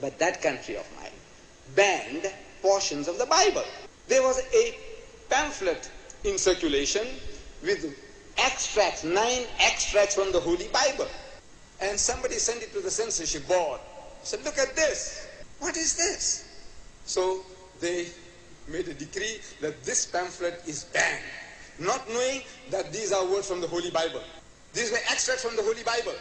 But that country of mine banned portions of the Bible. There was a pamphlet in circulation with extracts, 9 extracts from the Holy Bible. And somebody sent it to the censorship board. Said, look at this. What is this? So they made a decree that this pamphlet is banned, not knowing that these are words from the Holy Bible. These were extracts from the Holy Bible.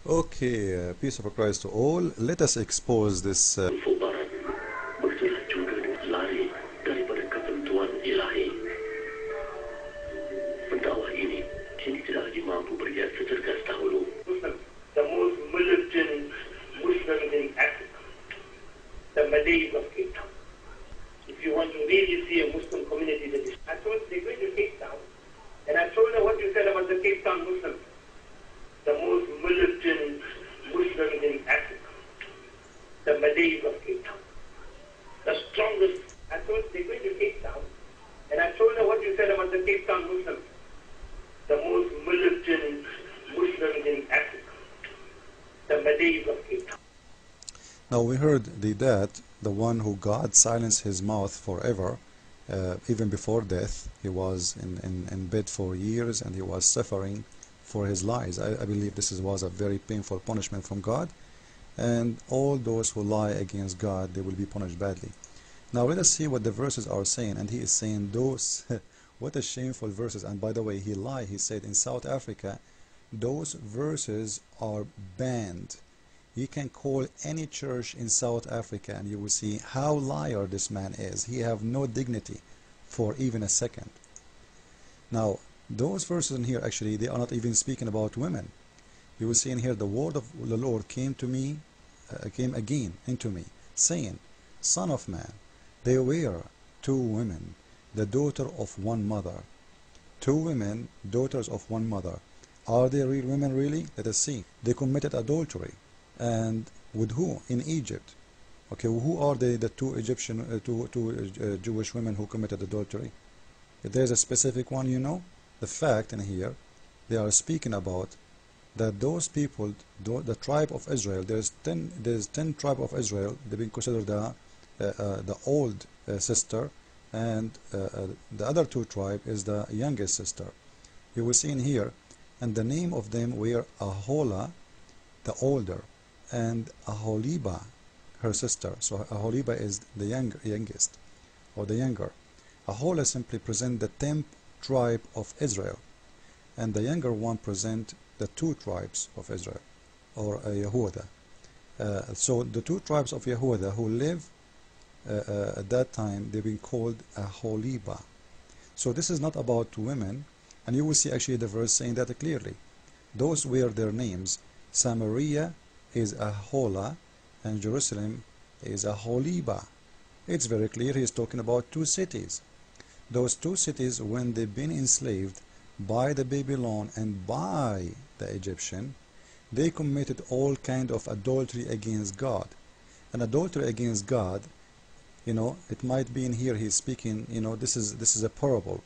Okay, peace of Christ to all. Let us expose this. The most militant Muslims in Africa, the Malays of Cape Town. If you want to really see a Muslim community that is, I told they're going to Cape Town, and I told her what you said about the Cape Town Muslims, the most militant Muslims in Africa, the Malays of Cape Town, the strongest. I told they're going to Cape Town, and I told her what you said about the Cape Town Muslims, the most militant Muslims in Africa, the Malays of Cape Town. Now we heard the dad, the one who God silenced his mouth forever, even before death. He was in bed for years and he was suffering for his lies. I believe this was a very painful punishment from God, and all those who lie against God, they will be punished badly. Now let us see what the verses are saying, and he is saying those what a shameful verses. And by the way, he lied. He said in South Africa those verses are banned. You can call any church in South Africa and you will see how liar this man is. He have no dignity for even a second. Now those verses in here, actually they are not even speaking about women. You will see in here, the word of the Lord came to me, came again into me, saying, Son of man, they were 2 women, the daughter of one mother. 2 women, daughters of one mother. Are they real women really? Let us see. They committed adultery. And with who? In Egypt. Okay, who are they, the 2 Egyptian, Jewish women who committed adultery? If there's a specific one, you know, the fact in here, they are speaking about that those people, the tribe of Israel, there's 10 tribe of Israel. They've been considered the old sister, and the other 2 tribe is the youngest sister. You will see in here, and the name of them were Ahola, the older, and Aholiba, her sister. So Aholiba is the youngest, or the younger. Ahola simply present the 10th tribe of Israel, and the younger one present the 2 tribes of Israel, or Yehuda. So the 2 tribes of Yehuda who live at that time, they've been called Aholiba. So this is not about women, and you will see actually the verse saying that clearly. Those were their names. Samaria is Ahola, and Jerusalem is Aholiba. It's very clear he's talking about 2 cities. Those 2 cities, when they've been enslaved by the Babylon and by the Egyptian, they committed all kind of adultery against God. And adultery against God, you know, it might be in here he's speaking, you know, this is a parable.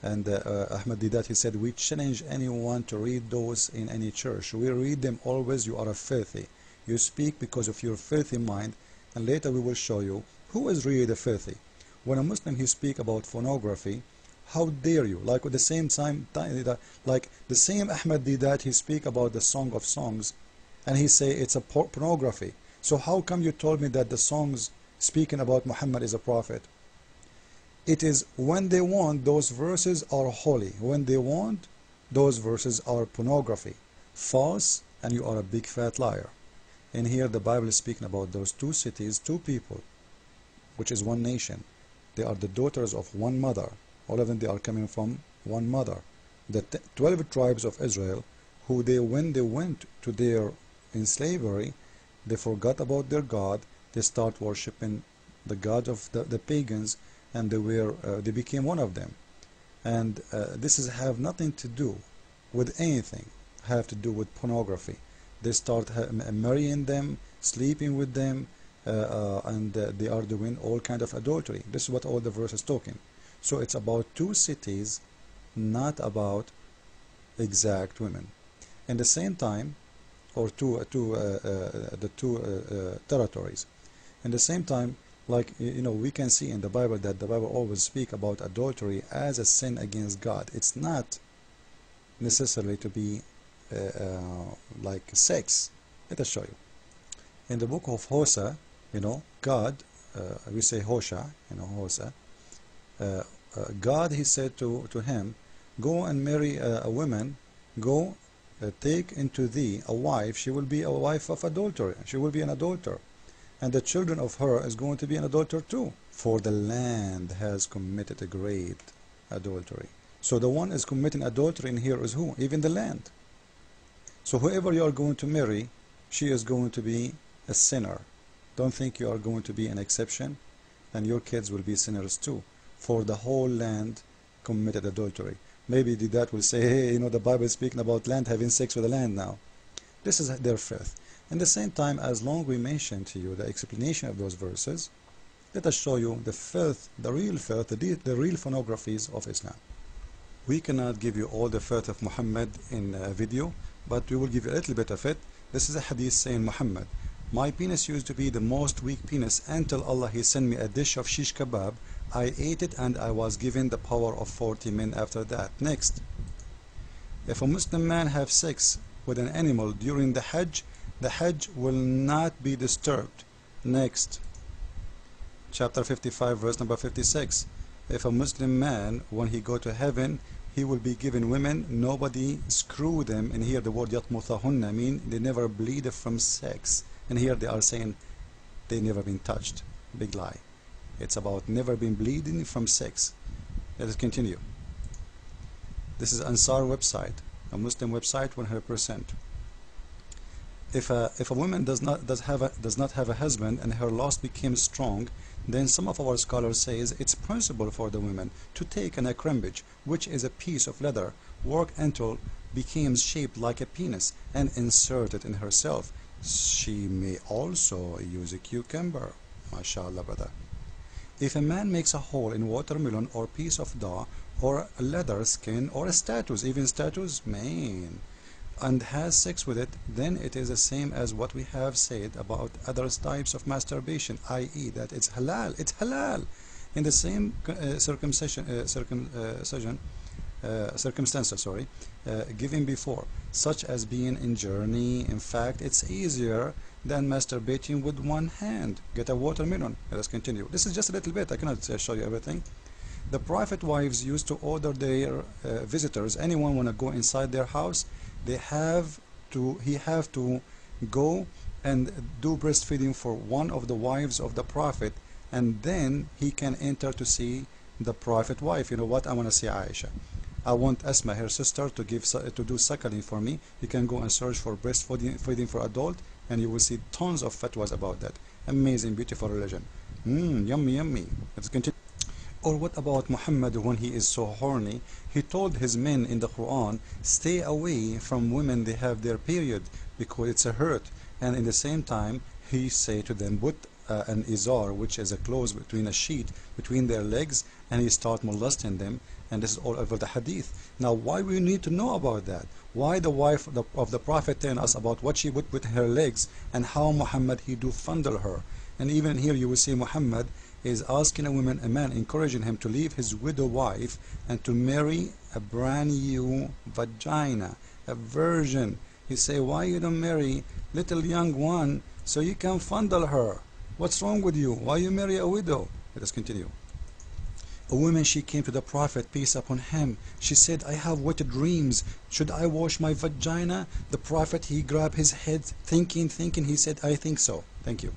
And Ahmad Didat, he said, we challenge anyone to read those in any church. We read them always. You are a filthy. You speak because of your filthy mind, and later we will show you who is really the filthy. When a Muslim he speak about pornography, how dare you? Like at the same time, like the same Ahmad Didat, he speak about the Song of Songs, and he say it's a pornography. So how come you told me that the songs speaking about Muhammad is a prophet? It is when they want, those verses are holy. When they want, those verses are pornography. False, and you are a big fat liar. And here the Bible is speaking about those 2 cities, 2 people, which is one nation. They are the daughters of one mother. All of them, they are coming from one mother. The 12 tribes of Israel, who when they went to their in slavery, they forgot about their God. They start worshipping the God of the pagans, and they became one of them. And this have nothing to do with anything, have to do with pornography. They start marrying them, sleeping with them, and they are doing all kind of adultery. This is what all the verse is talking. So it's about 2 cities, not about exact women. In the same time, or the two territories. At the same time, like we can see in the Bible that the Bible always speak about adultery as a sin against God. It's not necessarily to be like sex. Let us show you. In the book of Hosea, God, we say Hosea, Hosea, God, he said to him, go and marry a woman, go take into thee a wife, she will be a wife of adultery, she will be an adulterer, and the children of her is going to be an adulterer too, for the land has committed a great adultery. So the one is committing adultery in here is who? Even the land. So whoever you are going to marry, she is going to be a sinner. Don't think you are going to be an exception, and your kids will be sinners too, for the whole land committed adultery. Maybe the dad will say, hey, the Bible is speaking about land having sex with the land now. This is their filth. At the same time, as long we mention to you the explanation of those verses, let us show you the filth, the real filth, the real pornographies of Islam. We cannot give you all the filth of Muhammad in a video, but we will give you a little bit of it. This is a hadith saying, Muhammad, my penis used to be the most weak penis until Allah he sent me a dish of shish kebab. I ate it and I was given the power of 40 men after that. Next, if a Muslim man have sex with an animal during the Hajj will not be disturbed. Next, chapter 55 verse number 56, if a Muslim man when he go to heaven he will be given women, nobody screw them, and here the word yatmuthahunna mean they never bleed from sex, and here they are saying they never been touched. Big lie. It's about never been bleeding from sex. Let us continue. This is Ansar website, a Muslim website 100%. If a woman does not have a husband and her lust became strong, then some of our scholars says it's possible for the woman to take an akrambij, which is a piece of leather, work until becomes shaped like a penis, and insert it in herself. She may also use a cucumber. MashaAllah, brother. If a man makes a hole in watermelon or piece of dough or a leather skin or a status, even status, man, and has sex with it, then it is the same as what we have said about other types of masturbation, i.e. that it's halal. It's halal in the same circumstances, given before, such as being in journey. In fact, it's easier than masturbating with one hand. Get a watermelon. Let us continue. This is just a little bit. I cannot show you everything. The Prophet wives used to order their visitors, anyone want to go inside their house, he have to go and do breastfeeding for one of the wives of the Prophet, and then he can enter to see the Prophet wife. You know what? I want to see Aisha. I want Asma, her sister, to do suckling for me. You can go and search for breastfeeding for adult, and you will see tons of fatwas about that. Amazing, beautiful religion. Yummy, yummy. Let's continue. Or what about Muhammad when he is so horny? He told his men in the Quran, stay away from women they have their period because it's a hurt. And in the same time, he say to them, put an izar, which is a clothes between a sheet between their legs, and he start molesting them. And this is all over the hadith. Now, why we need to know about that? Why the wife of the Prophet telling us about what she would put in her legs, and how Muhammad he do fondle her. And even here you will see Muhammad is asking a man, encouraging him to leave his widow wife and to marry a brand new vagina, a virgin. He say, why you don't marry little young one so you can fondle her? What's wrong with you? Why you marry a widow? Let us continue. A woman, she came to the Prophet, peace upon him. She said, I have wet dreams. Should I wash my vagina? The Prophet, he grabbed his head, thinking. He said, I think so. Thank you.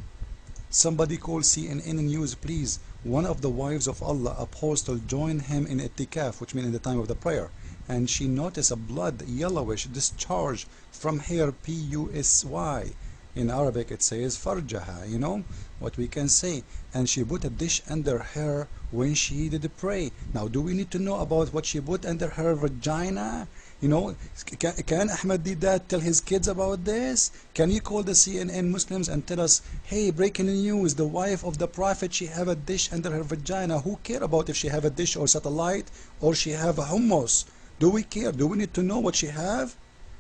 Somebody call CNN News, please. One of the wives of Allah, apostle, joined him in itikaf, which means in the time of the prayer, and she noticed a blood yellowish discharge from her P-U-S-Y. In Arabic it says farjaha, you know what we can say. And she put a dish under her when she did pray. Now, do we need to know about what she put under her vagina? You know, can Ahmed Didat tell his kids about this? Can you call the CNN Muslims and tell us, hey, breaking news, the wife of the Prophet, she have a dish under her vagina. Who care about if she have a dish or satellite or she have a hummus? Do we care? Do we need to know what she have?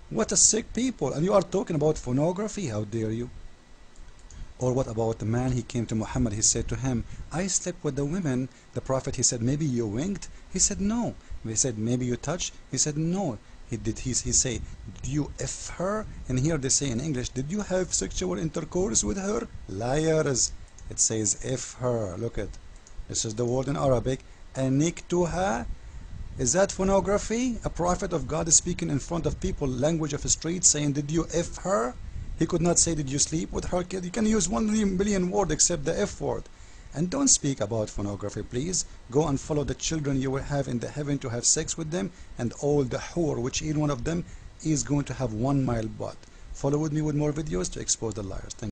What a sick people. And you are talking about pornography? How dare you? Or what about the man, he came to Muhammad, he said to him, I slept with the women. The Prophet, he said, maybe you winked? He said, no. He said, maybe you touched? He said, no. He say, did you F her? And here they say in English, did you have sexual intercourse with her? Liars. It says F her. Look at, this is the word in Arabic. Aniktuha. Is that pornography? A prophet of God is speaking in front of people, language of the street, saying, did you F her? He could not say, did you sleep with her? You can use 1 billion words except the F word. And don't speak about pornography, please. Go and follow the children you will have in the heaven to have sex with them, and all the whore, which each one of them is going to have 1 mile butt. Follow with me with more videos to expose the liars. Thank you.